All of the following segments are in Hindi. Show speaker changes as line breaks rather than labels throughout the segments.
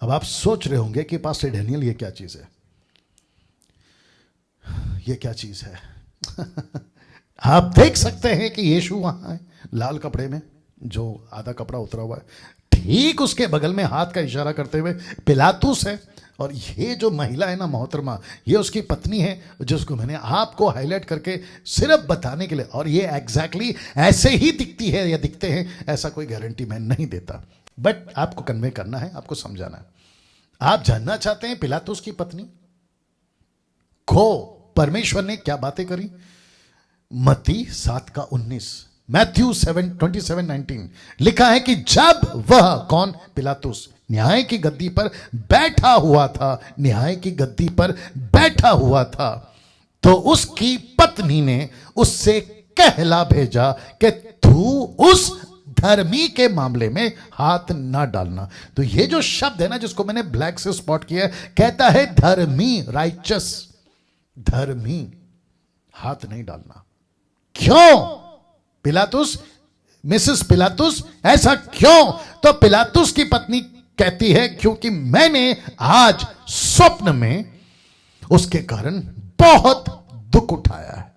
अब आप सोच रहे होंगे कि पास्टर डैनियल ये क्या चीज है, ये क्या चीज है। आप देख सकते हैं कि यीशु वहां है लाल कपड़े में, जो आधा कपड़ा उतरा हुआ है, ठीक उसके बगल में हाथ का इशारा करते हुए पिलातुस है। और ये जो महिला है ना मोहतरमा, ये उसकी पत्नी है, जिसको मैंने आपको हाईलाइट करके सिर्फ बताने के लिए, और ये एग्जैक्टली ऐसे ही दिखती है या दिखते हैं, ऐसा कोई गारंटी मैं नहीं देता, बट आपको कन्वे करना है, आपको समझाना है। आप जानना चाहते हैं पिलातुस की पत्नी को परमेश्वर ने क्या बातें करी? मत्ती 7:19, मैथ्यू 7:27-19 लिखा है कि जब वह कौन, पिलातुस, न्याय की गद्दी पर बैठा हुआ था, न्याय की गद्दी पर बैठा हुआ था, तो उसकी पत्नी ने उससे कहला भेजा कि तू उस धर्मी के मामले में हाथ ना डालना। तो ये जो शब्द है ना, जिसको मैंने ब्लैक से स्पॉट किया है, कहता है धर्मी, राइचस, धर्मी, हाथ नहीं डालना। क्यों पिलातुस, मिसेस पिलातुस, ऐसा क्यों? तो पिलातुस की पत्नी कहती है क्योंकि मैंने आज स्वप्न में उसके कारण बहुत दुख उठाया है।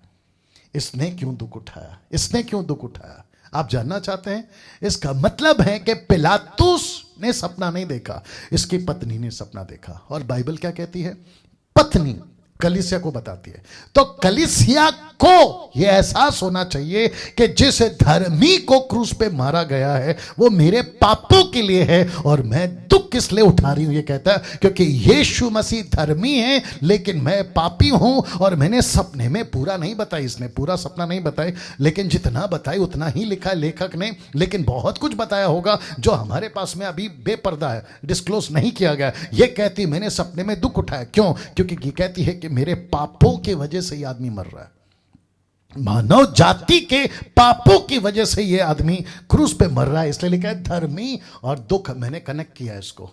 इसने क्यों दुख उठाया? इसने क्यों दुख उठाया? आप जानना चाहते हैं? इसका मतलब है कि पिलातुस ने सपना नहीं देखा, इसकी पत्नी ने सपना देखा। और बाइबल क्या कहती है? पत्नी कलीसिया को बताती है। तो कलीसिया को यह एहसास होना चाहिए कि जिस धर्मी को क्रूस पे मारा गया है वो मेरे पापों के लिए है, और मैं दुख किस लिए उठा रही हूं? ये कहता है क्योंकि यीशु मसीह धर्मी है लेकिन मैं पापी हूं। और मैंने सपने में पूरा नहीं बताई, इसने पूरा सपना नहीं बताई, लेकिन जितना बताई उतना ही लिखा है लेखक ने। लेकिन बहुत कुछ बताया होगा जो हमारे पास में अभी बेपर्दा है, डिस्क्लोज नहीं किया गया। ये कहती मैंने सपने में दुख उठाया। क्यों? क्योंकि ये कहती है कि मेरे पापों की वजह से ये आदमी मर रहा है, मानव जाति के पापों की वजह से ये आदमी क्रूस पे मर रहा है, इसलिए लिखा है धर्मी और दुख। मैंने कनेक्ट किया है इसको।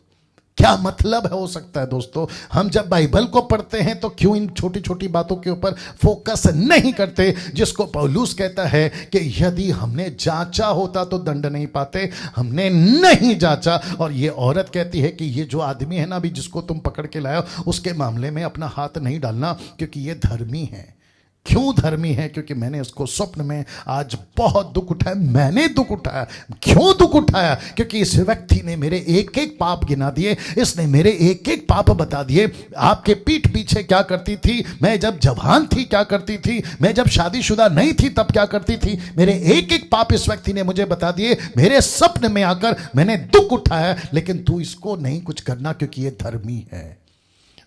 क्या मतलब है हो सकता है दोस्तों? हम जब बाइबल को पढ़ते हैं तो क्यों इन छोटी छोटी बातों के ऊपर फोकस नहीं करते, जिसको पौलुस कहता है कि यदि हमने जांचा होता तो दंड नहीं पाते, हमने नहीं जांचा। और ये औरत कहती है कि ये जो आदमी है ना अभी जिसको तुम पकड़ के लाए हो, उसके मामले में अपना हाथ नहीं डालना क्योंकि ये धर्मी है। क्यों धर्मी है? क्योंकि मैंने उसको स्वप्न में आज बहुत दुख उठाया। मैंने दुख उठाया। क्यों दुख उठाया? क्योंकि इस व्यक्ति ने मेरे एक एक पाप गिना दिए, इसने मेरे एक एक पाप बता दिए। आपके पीठ पीछे क्या करती थी, मैं जब जवान थी क्या करती थी, मैं जब शादीशुदा नहीं थी तब क्या करती थी, मेरे एक एक पाप इस व्यक्ति ने मुझे बता दिए। मेरे स्वप्न में आकर मैंने दुख उठाया, लेकिन तू इसको नहीं कुछ करना क्योंकि ये धर्मी है।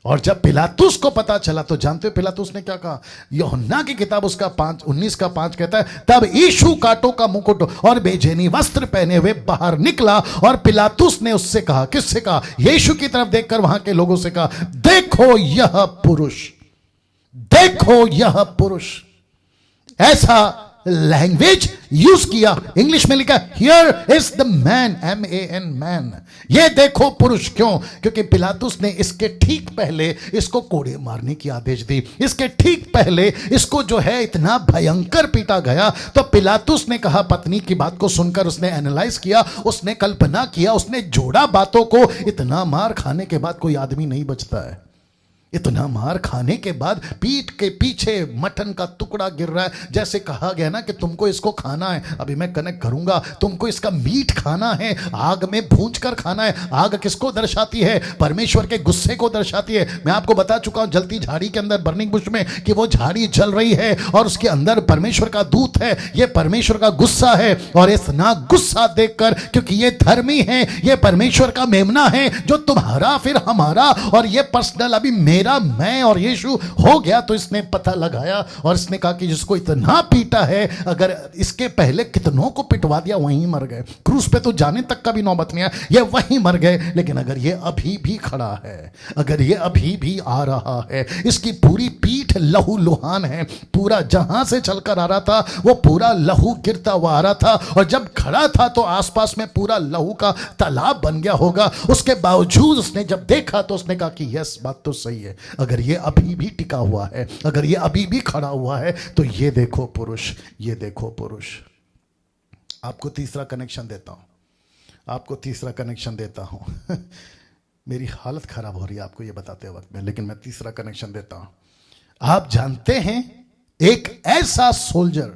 और जब पिलातुस को पता चला तो जानते हो पिलातुस ने क्या कहा? यूहन्ना की किताब उसका 19:5 कहता है, तब यीशु कांटों का मुकुट और बेचैनी वस्त्र पहने हुए बाहर निकला। और पिलातुस ने उससे कहा, किससे कहा? यीशु की तरफ देखकर वहां के लोगों से कहा, देखो यह पुरुष, देखो यह पुरुष। ऐसा लैंग्वेज यूज किया। इंग्लिश में लिखा here is the man, MAN, man. ये देखो पुरुष। क्यों? क्योंकि पिलातुस ने इसके ठीक पहले इसको कोड़े मारने की आदेश दी। इसके ठीक पहले इसको जो है इतना भयंकर पीटा गया। तो पिलातुस ने कहा, पत्नी की बात को सुनकर उसने एनालाइज किया, उसने कल्पना किया, उसने जोड़ा बातों को। इतना मार खाने के बाद कोई आदमी नहीं बचता है। इतना मार खाने के बाद पीठ के पीछे मटन का टुकड़ा गिर रहा है। जैसे कहा गया ना कि तुमको इसको खाना है, अभी मैं कनेक्ट करूंगा, तुमको इसका मीट खाना है, आग में भूंज कर खाना है। आग किसको दर्शाती है? परमेश्वर के गुस्से को दर्शाती है। मैं आपको बता चुका हूं जलती झाड़ी के अंदर, बर्निंग बुश में, कि वो झाड़ी जल रही है और उसके अंदर परमेश्वर का दूत है। ये परमेश्वर का गुस्सा है। और इतना गुस्सा देखकर, क्योंकि ये धर्मी है, ये परमेश्वर का मेमना है जो तुम्हारा फिर हमारा और ये पर्सनल अभी मेरा, मैं और यीशु हो गया। तो इसने पता लगाया और इसने कहा कि जिसको इतना पीटा है, अगर इसके पहले कितनों को पिटवा दिया वहीं मर गए। क्रूस पे तो जाने तक का भी नौबत नहीं है, ये वहीं मर गए। लेकिन अगर ये अभी भी खड़ा है, अगर ये अभी भी आ रहा है, इसकी पूरी पीठ लहू लुहान है, पूरा जहां से चलकर आ रहा था वो पूरा लहू गिरता हुआ आ रहा था। और जब खड़ा था तो आसपास में पूरा लहू का तालाब बन गया होगा। उसके बावजूद उसने जब देखा तो उसने कहा कि यस, बात तो सही है। अगर ये अभी भी टिका हुआ है, अगर ये अभी भी खड़ा हुआ है, तो ये देखो पुरुष, ये देखो पुरुष। आपको तीसरा कनेक्शन देता हूं, आपको तीसरा कनेक्शन देता हूं। मेरी हालत खराब हो रही है आपको ये बताते वक्त में, लेकिन मैं तीसरा कनेक्शन देता हूं। आप जानते हैं एक ऐसा सोल्जर,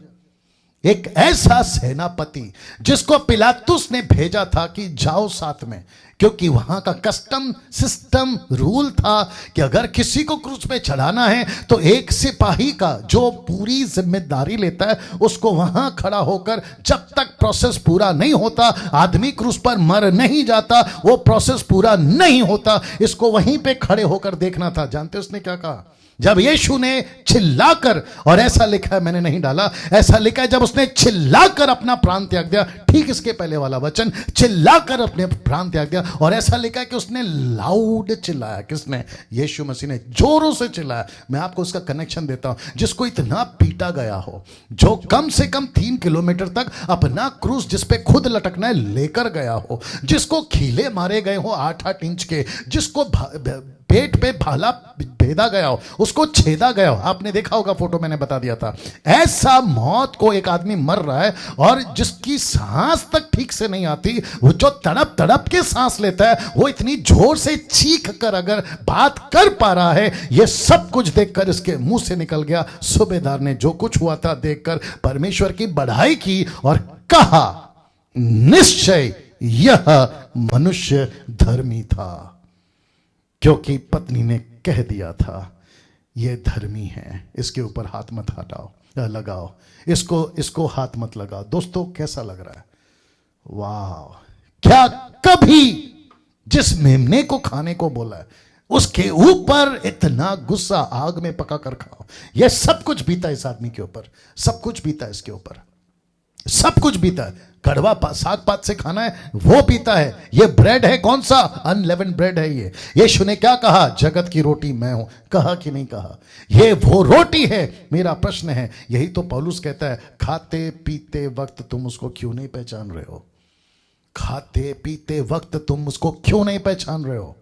एक ऐसा सेनापति जिसको पिलातुस ने भेजा था कि जाओ साथ में, क्योंकि वहां का कस्टम सिस्टम रूल था कि अगर किसी को क्रूस पे चढ़ाना है तो एक सिपाही का जो पूरी जिम्मेदारी लेता है उसको वहां खड़ा होकर, जब तक प्रोसेस पूरा नहीं होता, आदमी क्रूस पर मर नहीं जाता, वो प्रोसेस पूरा नहीं होता, इसको वहीं पे खड़े होकर देखना था। जानते उसने क्या कहा? जब यीशु ने चिल्लाकर, और ऐसा लिखा है, मैंने नहीं डाला, ऐसा लिखा है जब उसने चिल्लाकर अपना प्राण त्याग दिया, ठीक इसके पहले वाला वचन, चिल्लाकर अपने प्राण त्याग दिया, और ऐसा लिखा है कि उसने लाउड चिल्लाया। किसने? यीशु मसीह ने जोरों से चिल्लाया। मैं आपको उसका कनेक्शन देता हूं। जिसको इतना पीटा गया हो, जो कम से कम 3 किलोमीटर तक अपना क्रूस जिस पे खुद लटकना है लेकर गया हो, जिसको खीले मारे गए हो 8-8 इंच के, जिसको पेट पे भाला भेदा गया हो, उसको छेदा गया हो, आपने देखा होगा फोटो, मैंने बता दिया था। ऐसा मौत को एक आदमी मर रहा है और जिसकी सांस तक ठीक से नहीं आती, वो जो तड़प तड़प के सांस लेता है, वो इतनी जोर से चीख कर अगर बात कर पा रहा है, ये सब कुछ देखकर इसके मुंह से निकल गया। सूबेदार ने जो कुछ हुआ था देखकर परमेश्वर की बढ़ाई की और कहा, निश्चय यह मनुष्य धर्मी था, क्योंकि पत्नी ने कह दिया था ये धर्मी है, इसके ऊपर हाथ मत हटाओ, लगाओ, इसको हाथ मत लगाओ। दोस्तों कैसा लग रहा है? वाह! क्या कभी जिस मेमने को खाने को बोला है उसके ऊपर इतना गुस्सा आग में पका कर खाओ? यह सब कुछ बीता इस आदमी के ऊपर, सब कुछ बीता इसके ऊपर, सब कुछ बीता है। कड़वा साग पात से खाना है वो पीता है। ये ब्रेड है, कौन सा? अनलेवेंड ब्रेड है ये। यीशु ने क्या कहा? जगत की रोटी मैं हूं। कहा कि नहीं कहा? ये वो रोटी है। मेरा प्रश्न है, यही तो पौलुस कहता है, खाते पीते वक्त तुम उसको क्यों नहीं पहचान रहे हो? खाते पीते वक्त तुम उसको क्यों नहीं पहचान रहे हो?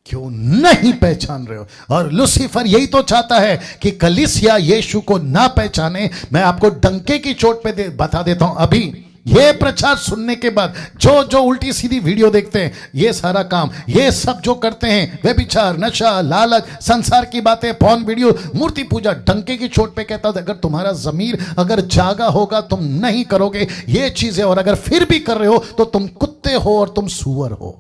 क्यों नहीं पहचान रहे हो? और लूसीफर यही तो चाहता है कि कलीसिया यीशु को ना पहचाने। मैं आपको डंके की चोट पे बता देता हूं, अभी ये प्रचार सुनने के बाद जो जो उल्टी सीधी वीडियो देखते हैं, ये सारा काम, ये सब जो करते हैं, व्यभिचार, नशा, लालच, संसार की बातें, पॉर्न वीडियो, मूर्ति पूजा, डंके की चोट पे कहता था, अगर तुम्हारा जमीर अगर जागा होगा तुम नहीं करोगे ये चीजें, और अगर फिर भी कर रहे हो तो तुम कुत्ते हो और तुम सूअर हो।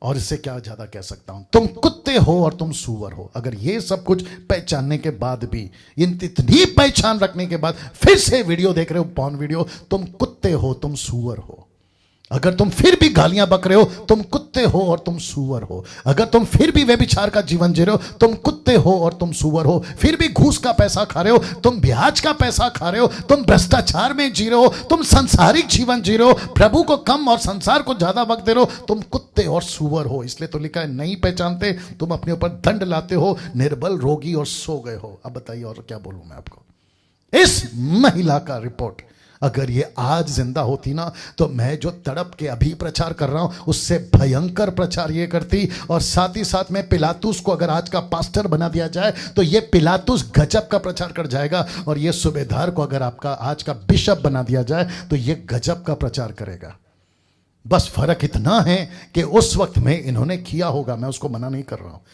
और इससे क्या ज्यादा कह सकता हूं? तुम कुत्ते हो और तुम सूअर हो। अगर ये सब कुछ पहचानने के बाद भी, इतनी पहचान रखने के बाद फिर से वीडियो देख रहे हो, पॉर्न वीडियो, तुम कुत्ते हो, तुम सूअर हो। अगर तुम फिर भी गालियां बक रहे हो, तुम कुत्ते हो और तुम सूअर हो। अगर तुम फिर भी व्यभिचार का जीवन जी रहे हो, तुम कुत्ते हो और तुम सूअर हो। फिर भी घूस का पैसा खा रहे हो, तुम ब्याज का पैसा खा रहे हो, तुम भ्रष्टाचार में जी रहे हो, तुम सांसारिक जीवन जी रहे हो, प्रभु को कम और संसार को ज्यादा वक्त दे रहे हो, तुम कुत्ते और सूअर हो। इसलिए तो लिखा है, नहीं पहचानते, तुम अपने ऊपर दंड लाते हो, निर्बल, रोगी और सो गए हो। अब बताइए और क्या बोलूं मैं आपको? इस महिला का रिपोर्ट अगर ये आज जिंदा होती ना, तो मैं जो तड़प के अभी प्रचार कर रहा हूं उससे भयंकर प्रचार ये करती। और साथ ही साथ में पिलातुस को अगर आज का पास्टर बना दिया जाए तो ये पिलातुस गजब का प्रचार कर जाएगा, और ये सूबेदार को अगर आपका आज का बिशप बना दिया जाए तो ये गजब का प्रचार करेगा। बस फर्क इतना है कि उस वक्त में इन्होंने किया होगा, मैं उसको मना नहीं कर रहा हूं,